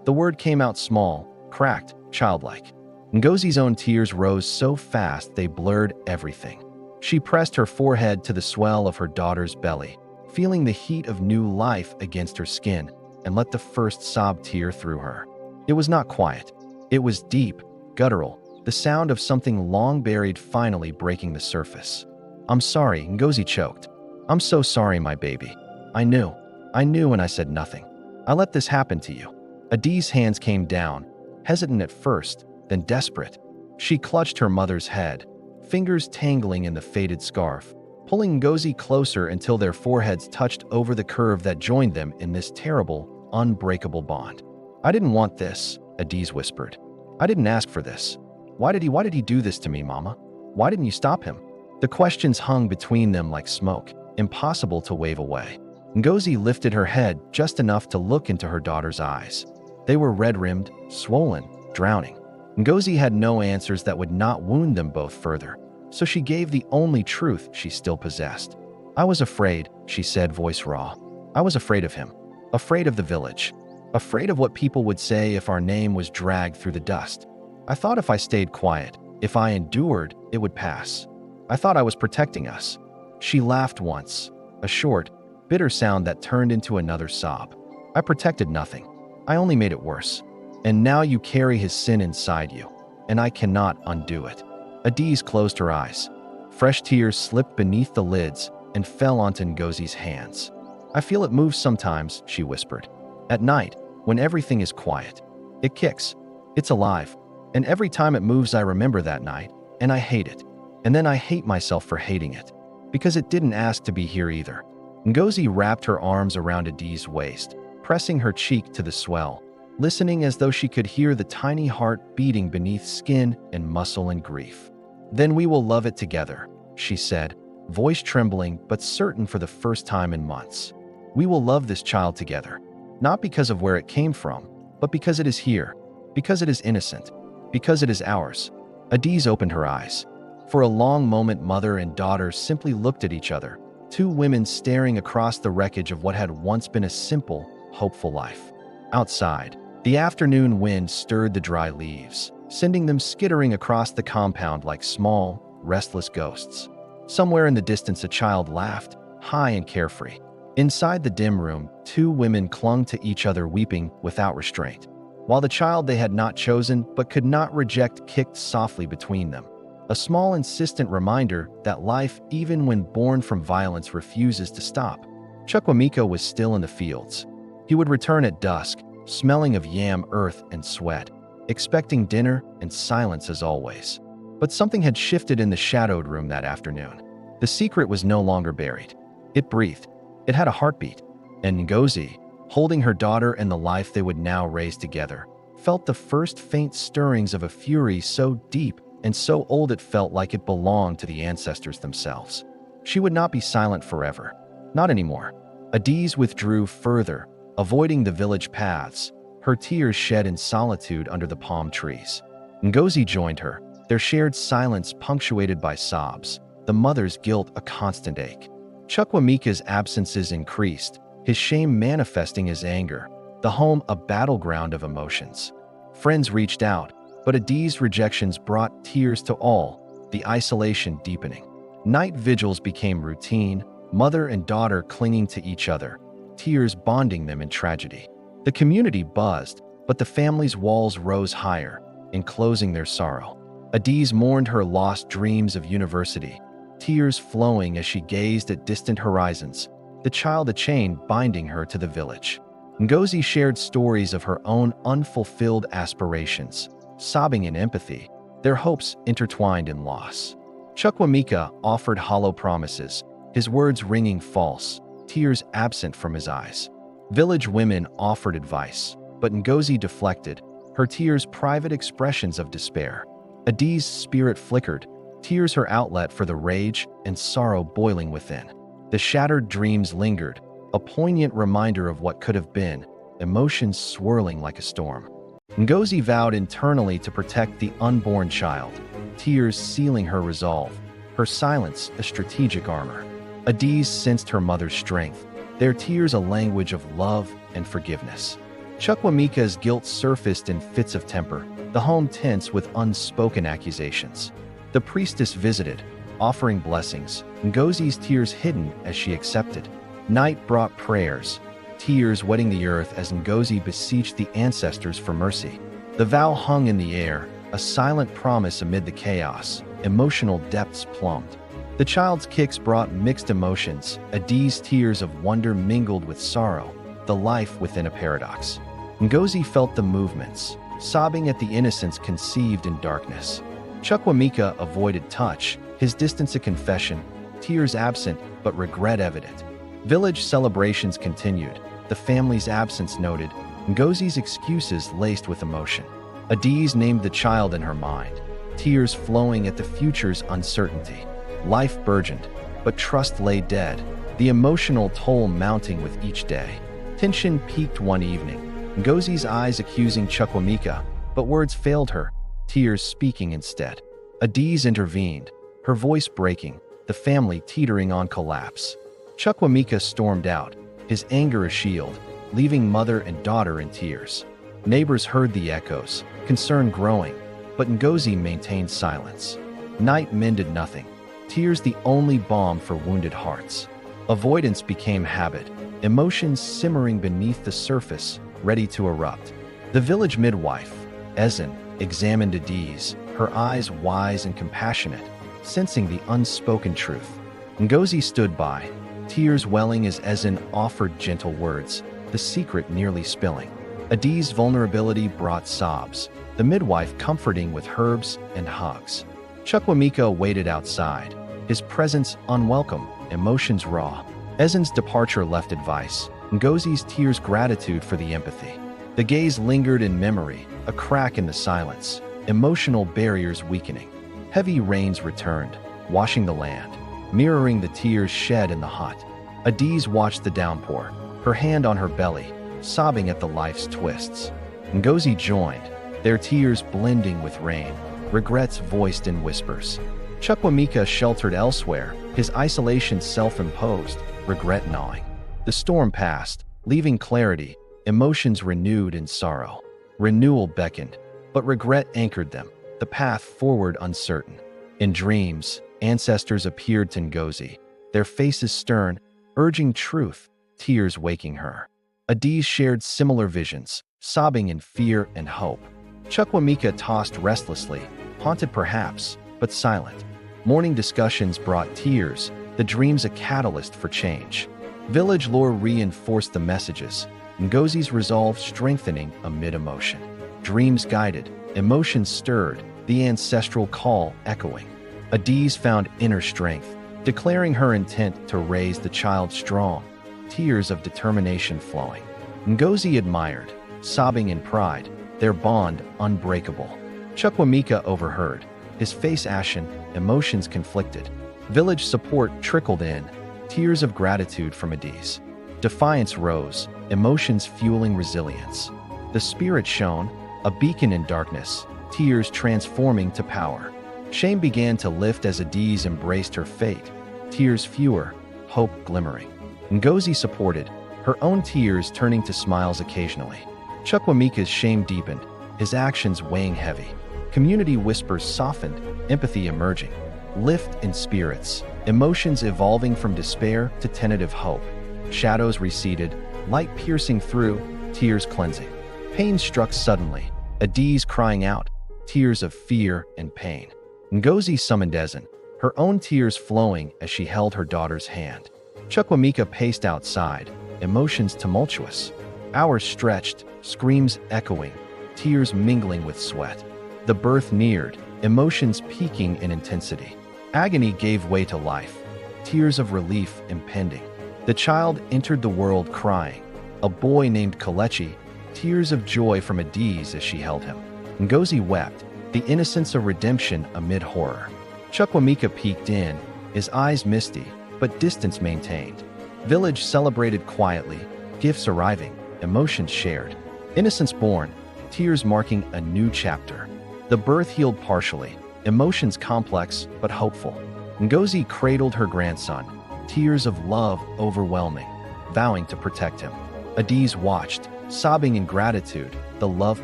The word came out small, cracked, childlike. Ngozi's own tears rose so fast they blurred everything. She pressed her forehead to the swell of her daughter's belly, feeling the heat of new life against her skin, and let the first sob tear through her. It was not quiet. It was deep, guttural, the sound of something long buried finally breaking the surface. "I'm sorry," Ngozi choked. "I'm so sorry, my baby. I knew and I said nothing. I let this happen to you." Adaeze's hands came down, hesitant at first, then desperate. She clutched her mother's head, fingers tangling in the faded scarf, pulling Ngozi closer until their foreheads touched over the curve that joined them in this terrible, unbreakable bond. "I didn't want this," Adaeze whispered. "I didn't ask for this. Why did he do this to me, Mama? Why didn't you stop him?" The questions hung between them like smoke, impossible to wave away. Ngozi lifted her head just enough to look into her daughter's eyes. They were red-rimmed, swollen, drowning. Ngozi had no answers that would not wound them both further, so she gave the only truth she still possessed. "I was afraid," she said, voice raw. "I was afraid of him. Afraid of the village. Afraid of what people would say if our name was dragged through the dust. I thought if I stayed quiet, if I endured, it would pass. I thought I was protecting us." She laughed once, a short, bitter sound that turned into another sob. "I protected nothing. I only made it worse. And now you carry his sin inside you, and I cannot undo it." Adaeze closed her eyes. Fresh tears slipped beneath the lids and fell onto Ngozi's hands. "I feel it moves sometimes," she whispered. "At night, when everything is quiet. It kicks. It's alive. And every time it moves, I remember that night, and I hate it. And then I hate myself for hating it, because it didn't ask to be here either." Ngozi wrapped her arms around Adaeze's waist, pressing her cheek to the swell, listening as though she could hear the tiny heart beating beneath skin and muscle and grief. "Then we will love it together," she said, voice trembling but certain for the first time in months. "We will love this child together, not because of where it came from, but because it is here, because it is innocent, because it is ours." Adaeze opened her eyes. For a long moment, mother and daughter simply looked at each other, two women staring across the wreckage of what had once been a simple, hopeful life. Outside, the afternoon wind stirred the dry leaves, sending them skittering across the compound like small, restless ghosts. Somewhere in the distance, a child laughed, high and carefree. Inside the dim room, two women clung to each other, weeping without restraint, while the child they had not chosen but could not reject kicked softly between them. A small, insistent reminder that life, even when born from violence, refuses to stop. Chukwuemeka was still in the fields. He would return at dusk, smelling of yam earth and sweat, expecting dinner and silence as always. But something had shifted in the shadowed room that afternoon. The secret was no longer buried. It breathed. It had a heartbeat. And Ngozi, holding her daughter and the life they would now raise together, felt the first faint stirrings of a fury so deep and so old it felt like it belonged to the ancestors themselves. She would not be silent forever. Not anymore. Adaeze withdrew further, avoiding the village paths, her tears shed in solitude under the palm trees. Ngozi joined her, their shared silence punctuated by sobs, the mother's guilt a constant ache. Chukwuemeka's absences increased, his shame manifesting as anger, the home a battleground of emotions. Friends reached out, but Adaeze's rejections brought tears to all, the isolation deepening. Night vigils became routine, mother and daughter clinging to each other, tears bonding them in tragedy. The community buzzed, but the family's walls rose higher, enclosing their sorrow. Adaeze mourned her lost dreams of university, tears flowing as she gazed at distant horizons, the child a chain binding her to the village. Ngozi shared stories of her own unfulfilled aspirations, sobbing in empathy, their hopes intertwined in loss. Chukwuemeka offered hollow promises, his words ringing false, tears absent from his eyes. Village women offered advice, but Ngozi deflected, her tears private expressions of despair. Adaeze's spirit flickered, tears her outlet for the rage and sorrow boiling within. The shattered dreams lingered, a poignant reminder of what could have been, emotions swirling like a storm. Ngozi vowed internally to protect the unborn child, tears sealing her resolve, her silence a strategic armor. Adaeze sensed her mother's strength, their tears a language of love and forgiveness. Chukwuemeka's guilt surfaced in fits of temper, the home tense with unspoken accusations. The priestess visited, offering blessings, Ngozi's tears hidden as she accepted. Night brought prayers, tears wetting the earth as Ngozi beseeched the ancestors for mercy. The vow hung in the air, a silent promise amid the chaos, emotional depths plumbed. The child's kicks brought mixed emotions, Adaeze's tears of wonder mingled with sorrow, the life within a paradox. Ngozi felt the movements, sobbing at the innocence conceived in darkness. Chukwuemeka avoided touch, his distance a confession, tears absent but regret evident. Village celebrations continued, the family's absence noted, Ngozi's excuses laced with emotion. Adaeze named the child in her mind, tears flowing at the future's uncertainty. Life burgeoned, but trust lay dead, the emotional toll mounting with each day. Tension peaked one evening, Ngozi's eyes accusing Chukwuemeka, but words failed her, tears speaking instead. Adaeze intervened, her voice breaking, the family teetering on collapse. Chukwuemeka stormed out, his anger a shield, leaving mother and daughter in tears. Neighbors heard the echoes, concern growing, but Ngozi maintained silence. Night mended nothing, tears the only balm for wounded hearts. Avoidance became habit, emotions simmering beneath the surface, ready to erupt. The village midwife, Adaeze, examined Adaeze, her eyes wise and compassionate, sensing the unspoken truth. Ngozi stood by, tears welling as Adaeze offered gentle words, the secret nearly spilling. Adaeze's vulnerability brought sobs, the midwife comforting with herbs and hugs. Chukwuemeka waited outside, his presence unwelcome, emotions raw. Adaeze's departure left advice, Ngozi's tears gratitude for the empathy. The gaze lingered in memory, a crack in the silence, emotional barriers weakening. Heavy rains returned, washing the land, mirroring the tears shed in the hut. Adaeze watched the downpour, her hand on her belly, sobbing at the life's twists. Ngozi joined, their tears blending with rain, regrets voiced in whispers. Chukwuemeka sheltered elsewhere, his isolation self-imposed, regret gnawing. The storm passed, leaving clarity, emotions renewed in sorrow. Renewal beckoned, but regret anchored them, the path forward uncertain. In dreams, ancestors appeared to Ngozi, their faces stern, urging truth, tears waking her. Adaeze shared similar visions, sobbing in fear and hope. Chukwuemeka tossed restlessly, haunted perhaps, but silent. Morning discussions brought tears, the dreams a catalyst for change. Village lore reinforced the messages, Ngozi's resolve strengthening amid emotion. Dreams guided, emotions stirred, the ancestral call echoing. Adaeze found inner strength, declaring her intent to raise the child strong, tears of determination flowing. Ngozi admired, sobbing in pride, their bond unbreakable. Chukwuemeka overheard, his face ashen, emotions conflicted. Village support trickled in, tears of gratitude from Adaeze. Defiance rose, emotions fueling resilience. The spirit shone, a beacon in darkness, tears transforming to power. Shame began to lift as Adaeze embraced her fate, tears fewer, hope glimmering. Ngozi supported, her own tears turning to smiles occasionally. Chukwuemeka's shame deepened, his actions weighing heavy. Community whispers softened, empathy emerging. Lift in spirits, emotions evolving from despair to tentative hope. Shadows receded, light piercing through, tears cleansing. Pain struck suddenly, Adaeze crying out, tears of fear and pain. Ngozi summoned Adaeze, her own tears flowing as she held her daughter's hand. Chukwuemeka paced outside, emotions tumultuous. Hours stretched, screams echoing, tears mingling with sweat. The birth neared, emotions peaking in intensity. Agony gave way to life, tears of relief impending. The child entered the world crying, a boy named Kelechi, tears of joy from Adaeze as she held him. Ngozi wept, the innocence of redemption amid horror. Chukwuemeka peeked in, his eyes misty, but distance maintained. Village celebrated quietly, gifts arriving, emotions shared. Innocence born, tears marking a new chapter. The birth healed partially, emotions complex but hopeful. Ngozi cradled her grandson, tears of love overwhelming, vowing to protect him. Adaeze watched, sobbing in gratitude, the love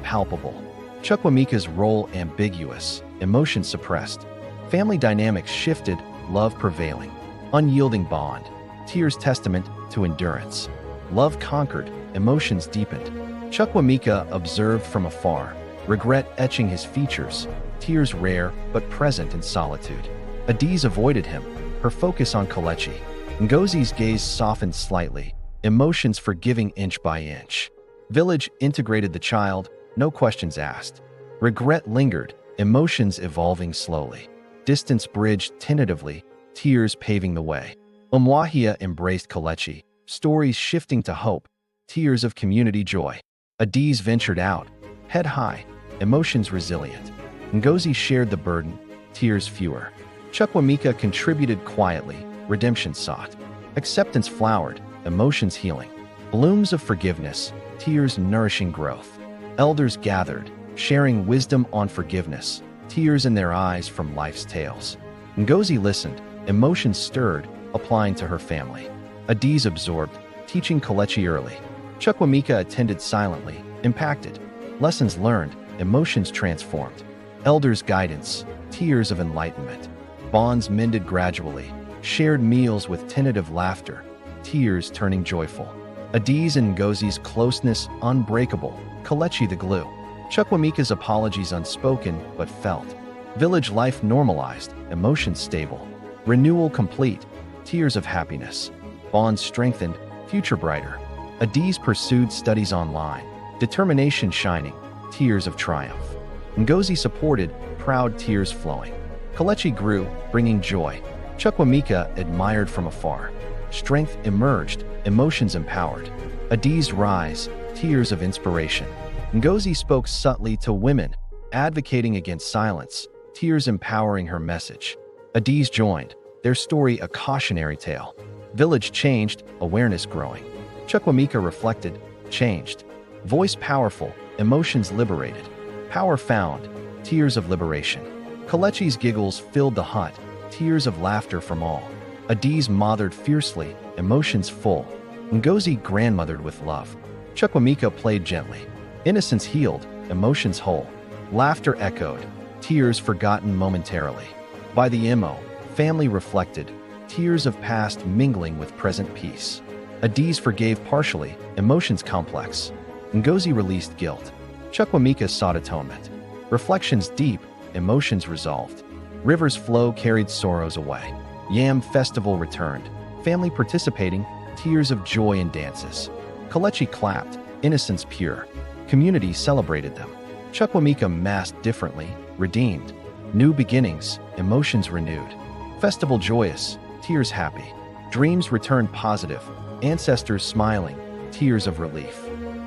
palpable. Chukwuemeka's role ambiguous, emotion suppressed. Family dynamics shifted, love prevailing. Unyielding bond, tears testament to endurance. Love conquered, emotions deepened. Chukwuemeka observed from afar, regret etching his features, tears rare but present in solitude. Adaeze avoided him, her focus on Kelechi. Ngozi's gaze softened slightly, emotions forgiving inch by inch. Village integrated the child, no questions asked. Regret lingered, emotions evolving slowly. Distance bridged tentatively, tears paving the way. Umuahia embraced Kelechi, stories shifting to hope, tears of community joy. Adaeze ventured out, head high, emotions resilient. Ngozi shared the burden, tears fewer. Chukwuemeka contributed quietly, redemption sought. Acceptance flowered, emotions healing. Blooms of forgiveness, tears nourishing growth. Elders gathered, sharing wisdom on forgiveness, tears in their eyes from life's tales. Ngozi listened, emotions stirred, applying to her family. Adaeze absorbed, teaching Kelechi early. Chukwuemeka attended silently, impacted. Lessons learned, emotions transformed. Elders' guidance, tears of enlightenment. Bonds mended gradually, shared meals with tentative laughter, tears turning joyful. Adaeze and Ngozi's closeness unbreakable, Kelechi the glue. Chukwuemeka's apologies unspoken but felt. Village life normalized, emotions stable. Renewal complete, tears of happiness. Bonds strengthened, future brighter. Adaeze pursued studies online, determination shining, tears of triumph. Ngozi supported, proud tears flowing. Kelechi grew, bringing joy. Chukwuemeka admired from afar. Strength emerged, emotions empowered. Adaeze rise, tears of inspiration. Ngozi spoke subtly to women, advocating against silence, tears empowering her message. Adaeze joined, their story a cautionary tale. Village changed, awareness growing. Chukwuemeka reflected, changed. Voice powerful, emotions liberated. Power found, tears of liberation. Kelechi's giggles filled the hut, tears of laughter from all. Adaeze mothered fiercely, emotions full. Ngozi grandmothered with love. Chukwuemeka played gently. Innocence healed, emotions whole. Laughter echoed, tears forgotten momentarily. By the Imo, family reflected, tears of past mingling with present peace. Adaeze forgave partially, emotions complex. Ngozi released guilt. Chukwuemeka sought atonement. Reflections deep, emotions resolved. Rivers flow carried sorrows away. Yam festival returned. Family participating, tears of joy and dances. Kelechi clapped, innocence pure. Community celebrated them. Chukwuemeka masked differently, redeemed. New beginnings, emotions renewed. Festival joyous, tears happy. Dreams returned positive, ancestors smiling, tears of relief.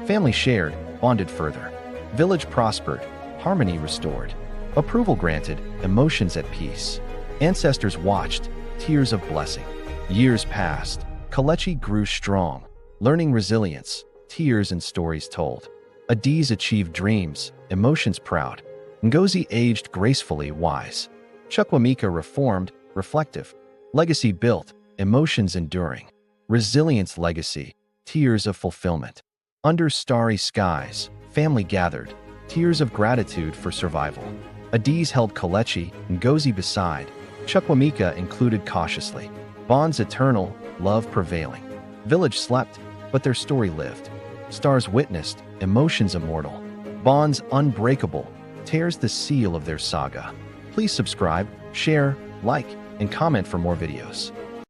Family shared, bonded further. Village prospered, harmony restored. Approval granted, emotions at peace. Ancestors watched, tears of blessing. Years passed. Kelechi grew strong, learning resilience, tears and stories told. Adaeze achieved dreams, emotions proud. Ngozi aged gracefully wise. Chukwuemeka reformed, reflective. Legacy built, emotions enduring. Resilience legacy, tears of fulfillment. Under starry skies, family gathered, tears of gratitude for survival. Adaeze held Kelechi, Ngozi beside. Chukwuemeka included cautiously. Bonds eternal, love prevailing. Village slept, but their story lived. Stars witnessed, emotions immortal. Bonds unbreakable, tears the seal of their saga. Please subscribe, share, like, and comment for more videos.